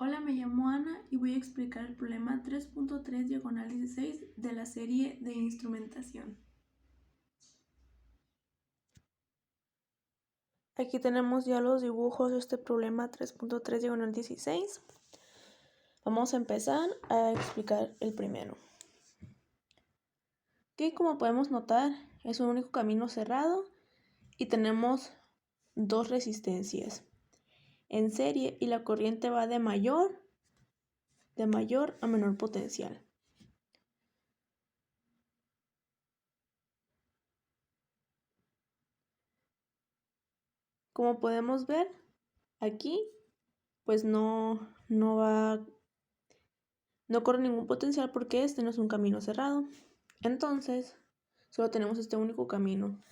Hola, me llamo Ana y voy a explicar el problema 3.3 diagonal 16 de la serie de instrumentación. Aquí tenemos ya los dibujos de este problema 3.3 diagonal 16. Vamos a empezar a explicar el primero. Aquí, como podemos notar, es un único camino cerrado y tenemos dos resistencias en serie y la corriente va de mayor a menor potencial. Como podemos ver, aquí pues no corre ningún potencial porque este no es un camino cerrado. Entonces, solo tenemos este único camino.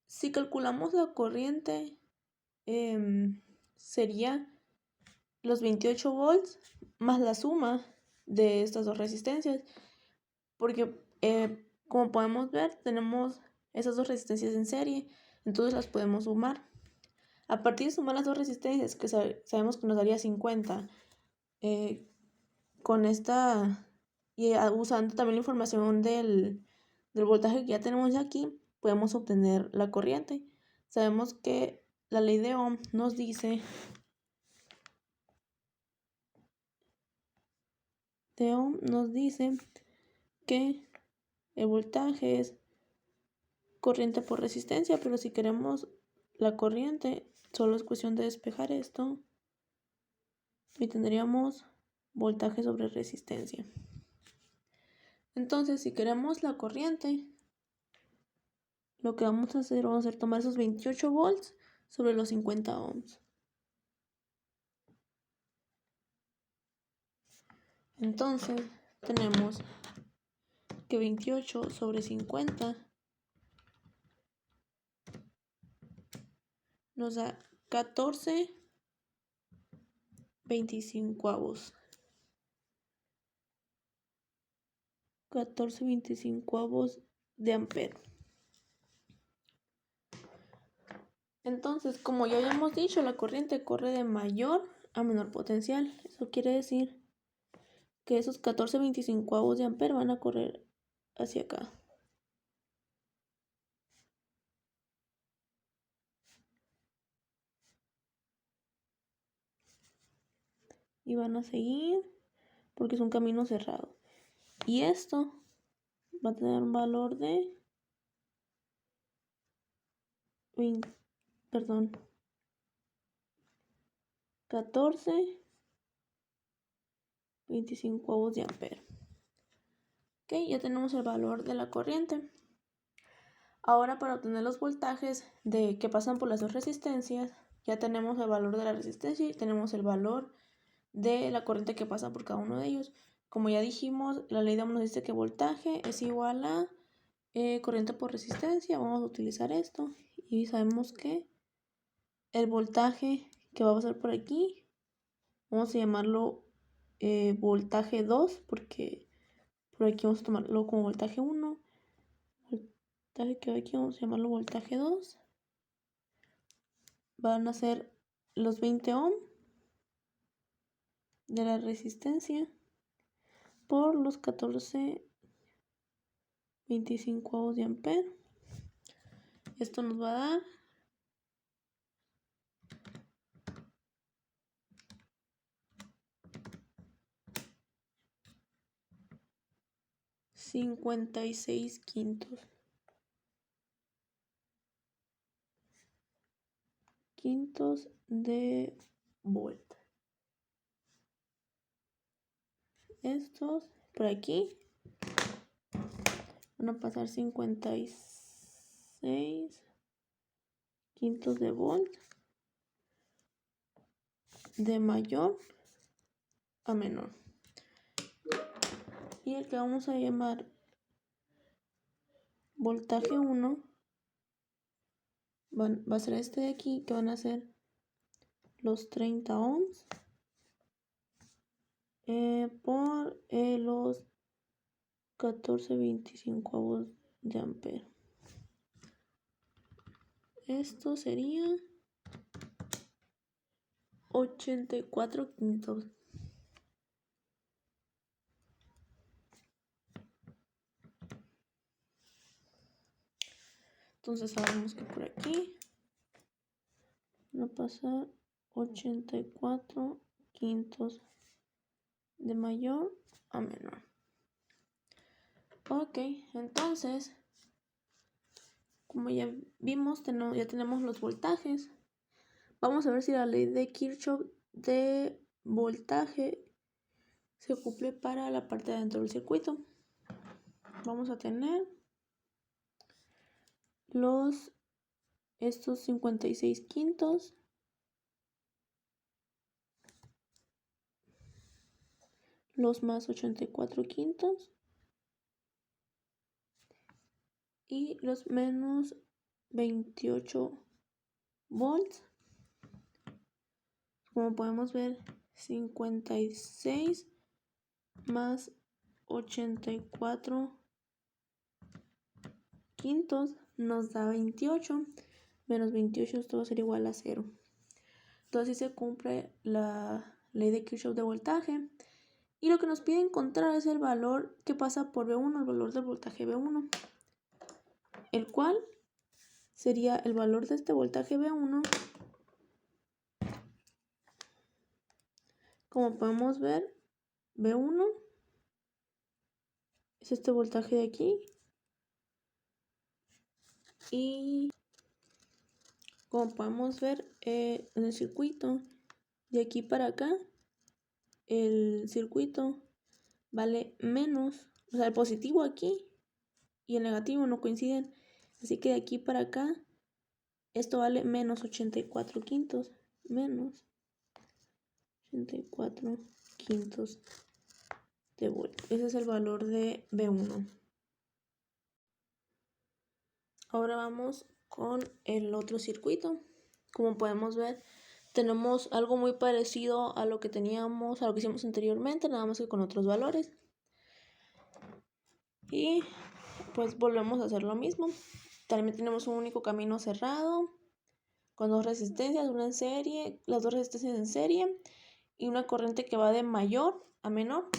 Si calculamos la corriente, sería los 28 volts más la suma de estas dos resistencias. Porque, como podemos ver, tenemos esas dos resistencias en serie, entonces las podemos sumar. A partir de sumar las dos resistencias, que sabemos que nos daría 50, con esta y usando también la información del voltaje que ya tenemos aquí, podemos obtener la corriente. Sabemos que la ley de Ohm nos dice que el voltaje es corriente por resistencia, pero si queremos la corriente, solo es cuestión de despejar esto y tendríamos voltaje sobre resistencia. Entonces, si queremos la corriente, lo que vamos a hacer tomar esos 28 volts sobre los 50 ohms. Entonces, tenemos que 28 sobre 50 nos da 14/25. 14/25 de ampere. Entonces, como ya habíamos dicho, la corriente corre de mayor a menor potencial. Eso quiere decir que esos 14/25 de ampere van a correr hacia acá. Y van a seguir porque es un camino cerrado. Y esto va a tener un valor de 14/25 de ampere. Ok, ya tenemos el valor de la corriente. Ahora, para obtener los voltajes que pasan por las dos resistencias, ya tenemos el valor de la resistencia y tenemos el valor de la corriente que pasa por cada uno de ellos. Como ya dijimos, la ley de Ohm nos dice que voltaje es igual a corriente por resistencia. Vamos a utilizar esto y sabemos que el voltaje que va a pasar por aquí, vamos a llamarlo voltaje 2, porque por aquí vamos a tomarlo como voltaje 1. Voltaje que va aquí vamos a llamarlo voltaje 2. Van a ser los 20 ohm de la resistencia por los 14/25 de ampere. Esto nos va a dar 56 quintos de volt. Estos por aquí van a pasar 56 quintos de volt de mayor a menor. Y el que vamos a llamar voltaje 1 va a ser este de aquí, que van a ser los 30 ohms por los 14/25 de ampere. Esto sería 84 quintos. Entonces sabemos que por aquí va a pasar 84 quintos de mayor a menor. Ok, entonces, como ya vimos, ya tenemos los voltajes. Vamos a ver si la ley de Kirchhoff de voltaje se cumple para la parte de adentro del circuito. Vamos a tener estos 56 quintos los más 84 quintos y los menos 28 volts. Como podemos ver, 56 más 84 quintos nos da 28, menos 28, esto va a ser igual a 0. Entonces se cumple la ley de Kirchhoff de voltaje. Y lo que nos pide encontrar es el valor que pasa por V1, el valor del voltaje V1, el cual sería el valor de este voltaje V1. Como podemos ver, V1 es este voltaje de aquí. Y como podemos ver en el circuito, de aquí para acá, el circuito vale menos, o sea, el positivo aquí y el negativo no coinciden. Así que de aquí para acá, esto vale menos 84 quintos, menos 84 quintos de volt. Ese es el valor de V1. Ahora vamos con el otro circuito. Como podemos ver, tenemos algo muy parecido a lo que teníamos, a lo que hicimos anteriormente, nada más que con otros valores. Y pues volvemos a hacer lo mismo. También tenemos un único camino cerrado con dos resistencias, una en serie, las dos resistencias en serie y una corriente que va de mayor a menor.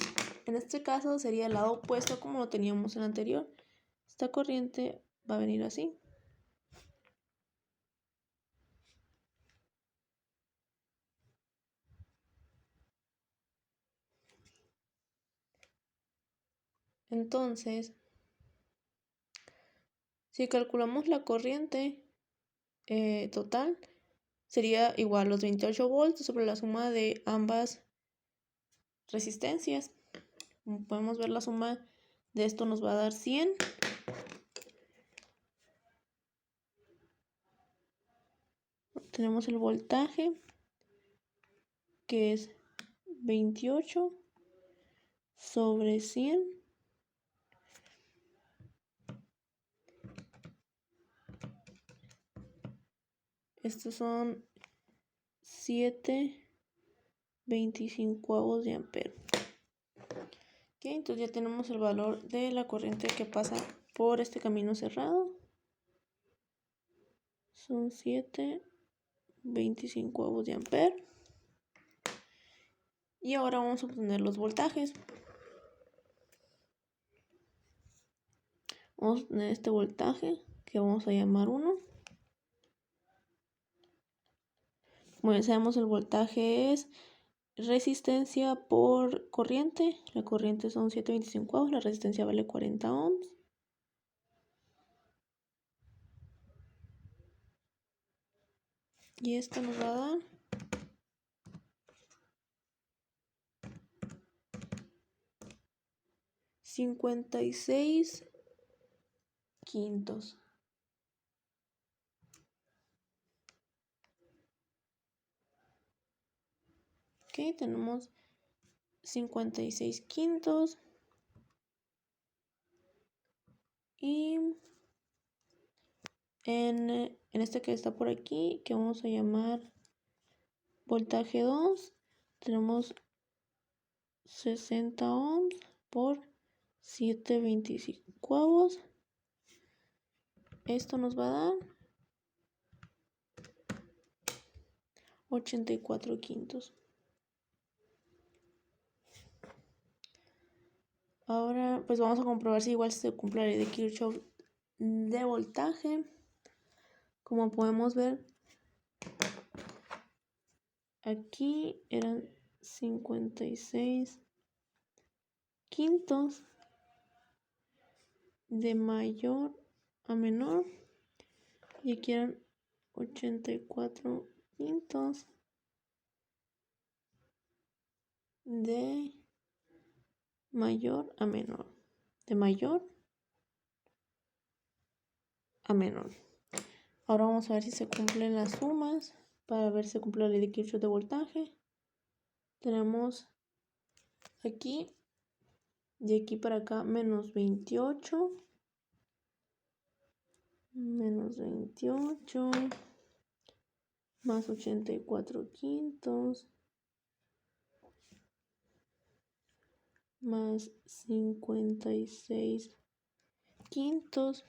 En este caso sería el lado opuesto como lo teníamos en el anterior. Esta corriente va a venir así. Entonces, si calculamos la corriente total, sería igual los 28 volts sobre la suma de ambas resistencias. Como podemos ver, la suma de esto nos va a dar 100. Tenemos el voltaje, que es 28 sobre 100. Estos son 7/25 de ampero. Okay, entonces ya tenemos el valor de la corriente que pasa por este camino cerrado. Son 7/25 de ampero. Y ahora vamos a obtener los voltajes. Vamos a tener este voltaje que vamos a llamar 1. Como ya sabemos, el voltaje es resistencia por corriente. La corriente son 7/25 ohms, la resistencia vale 40 ohms. Y esto nos va a dar 56 quintos. Ok, tenemos 56 quintos. Y en este que está por aquí, que vamos a llamar voltaje 2, tenemos 60 ohms por 7/25. Esto nos va a dar 84 quintos. Ahora pues vamos a comprobar si igual se cumple la ley de Kirchhoff de voltaje. Como podemos ver, aquí eran 56 quintos de mayor a menor y aquí eran 84 quintos de mayor a menor, de mayor a menor. Ahora vamos a ver si se cumplen las sumas para ver si se cumple la ley de Kirchhoff de voltaje. Tenemos aquí, de aquí para acá, menos 28, más 84 quintos, más 56 quintos,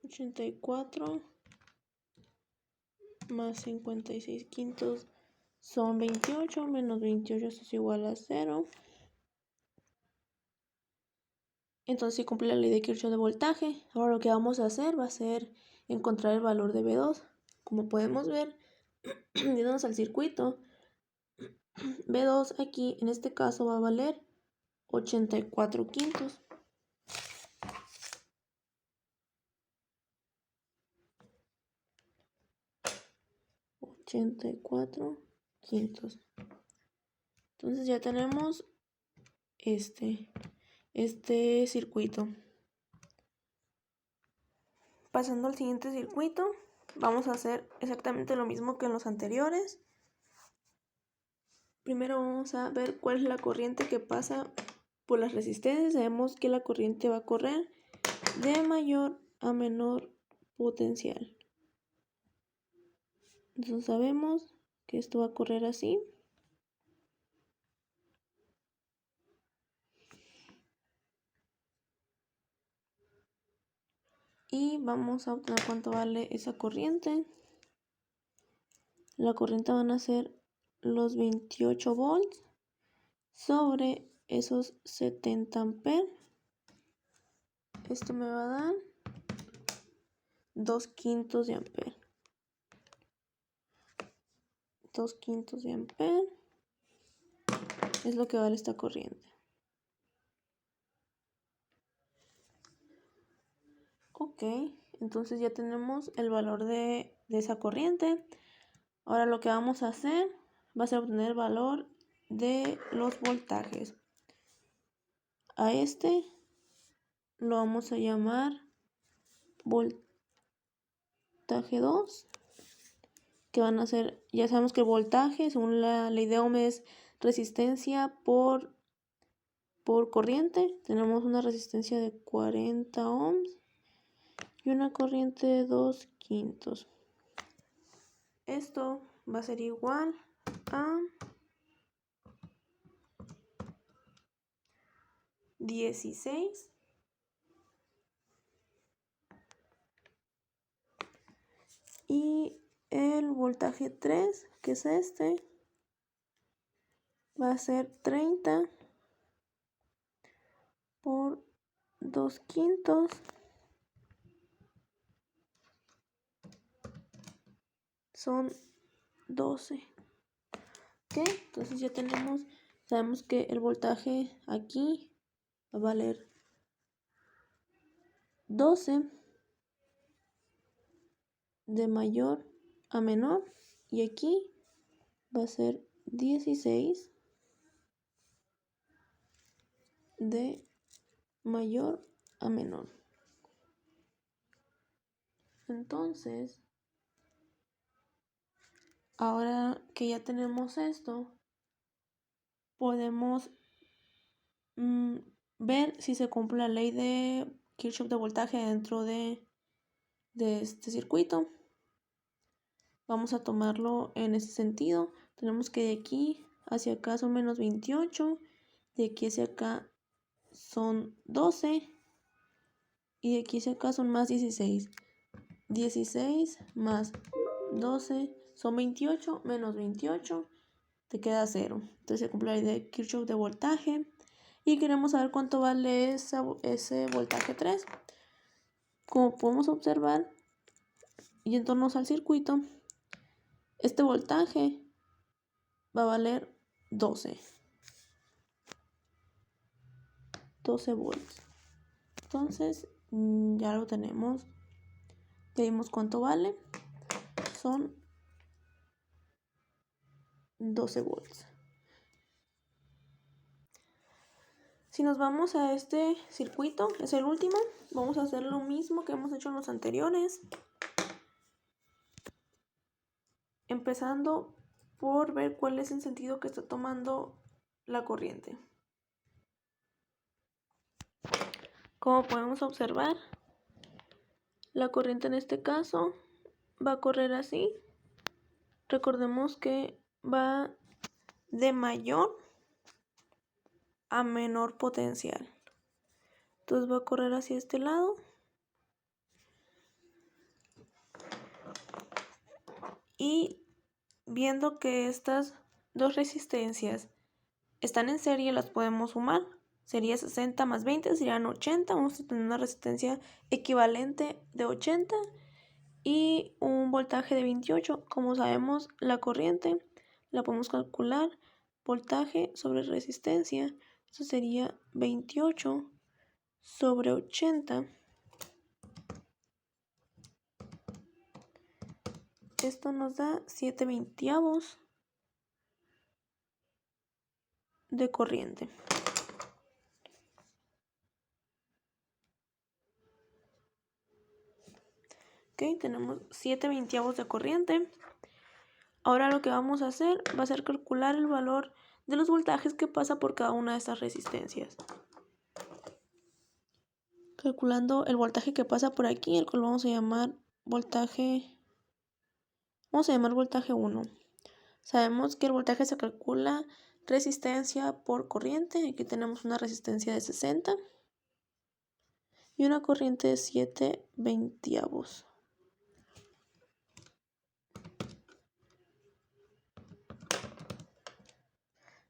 84 más 56 quintos son 28, menos 28 es igual a 0. Entonces sí cumple la ley de Kirchhoff de voltaje. Ahora lo que vamos a hacer va a ser encontrar el valor de B2. Como podemos ver, yéndonos al circuito, B2 aquí en este caso va a valer 84 quintos. Entonces ya tenemos este circuito. Pasando al siguiente circuito, vamos a hacer exactamente lo mismo que en los anteriores. Primero vamos a ver cuál es la corriente que pasa por las resistencias. Sabemos que la corriente va a correr de mayor a menor potencial. Entonces sabemos que esto va a correr así. Y vamos a obtener cuánto vale esa corriente. La corriente van a ser los 28 volts sobre esos 70 amperes. Esto me va a dar 2 quintos de ampere. 2 quintos de ampere es lo que vale esta corriente. Ok, entonces ya tenemos el valor de esa corriente. Ahora lo que vamos a hacer va a ser obtener el valor de los voltajes. A este lo vamos a llamar voltaje 2, que van a ser, ya sabemos que el voltaje, según la ley de Ohm, es resistencia por corriente. Tenemos una resistencia de 40 ohms y una corriente de 2 quintos. Esto va a ser igual a 16 y el voltaje 3, que es este, va a ser 30 por 2 quintos son 12. ¿Ok? Entonces ya sabemos que el voltaje aquí va a valer 12 de mayor a menor y aquí va a ser 16 de mayor a menor. Entonces, ahora que ya tenemos esto, podemos ver si se cumple la ley de Kirchhoff de voltaje dentro de este circuito. Vamos a tomarlo en ese sentido. Tenemos que de aquí hacia acá son menos 28, de aquí hacia acá son 12 y de aquí hacia acá son más 16. 16 más 12 Son 28 menos 28, te queda 0. Entonces se cumple la ley de Kirchhoff de voltaje. Y queremos saber cuánto vale ese voltaje 3. Como podemos observar, yéndonos al circuito, este voltaje va a valer 12 volts. Entonces ya lo tenemos. Ya vimos cuánto vale. Son 12 volts. Si nos vamos a este circuito, es el último, vamos a hacer lo mismo que hemos hecho en los anteriores. Empezando por ver cuál es el sentido que está tomando la corriente. Como podemos observar, la corriente en este caso va a correr así. Recordemos que va de mayor a menor potencial. Entonces va a correr hacia este lado. Y viendo que estas dos resistencias están en serie, las podemos sumar. Sería 60 más 20, serían 80. Vamos a tener una resistencia equivalente de 80 y un voltaje de 28. Como sabemos, la corriente la podemos calcular voltaje sobre resistencia. Eso sería 28 sobre 80. Esto nos da 7/20 de corriente. Ok, tenemos 7/20 de corriente. Ahora lo que vamos a hacer va a ser calcular el valor de los voltajes que pasa por cada una de estas resistencias. Calculando el voltaje que pasa por aquí, el cual vamos a llamar voltaje 1. Sabemos que el voltaje se calcula resistencia por corriente. Aquí tenemos una resistencia de 60 y una corriente de 7/20.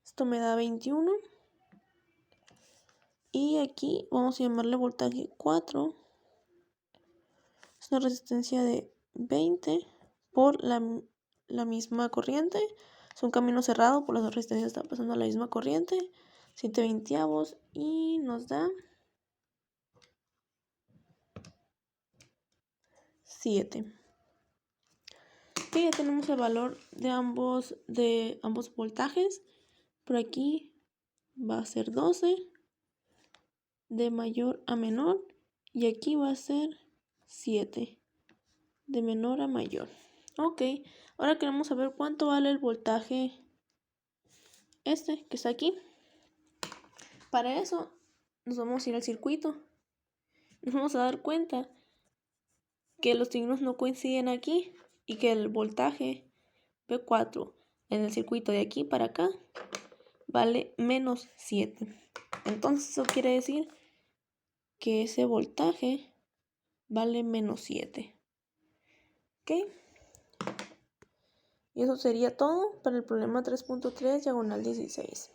Esto me da 21. Y aquí vamos a llamarle voltaje 4. Es una resistencia de 20 por la misma corriente. Es un camino cerrado, por las dos resistencias está pasando la misma corriente. 7/20 y nos da 7. Ok, ya tenemos el valor de ambos voltajes. Por aquí va a ser 12 de mayor a menor y aquí va a ser 7 de menor a mayor. Ok, ahora queremos saber cuánto vale el voltaje que está aquí. Para eso nos vamos a ir al circuito. Nos vamos a dar cuenta que los signos no coinciden aquí y que el voltaje P4 en el circuito de aquí para acá vale menos 7. Entonces eso quiere decir que ese voltaje vale menos 7. ¿Ok? Y eso sería todo para el problema 3.3 diagonal 16.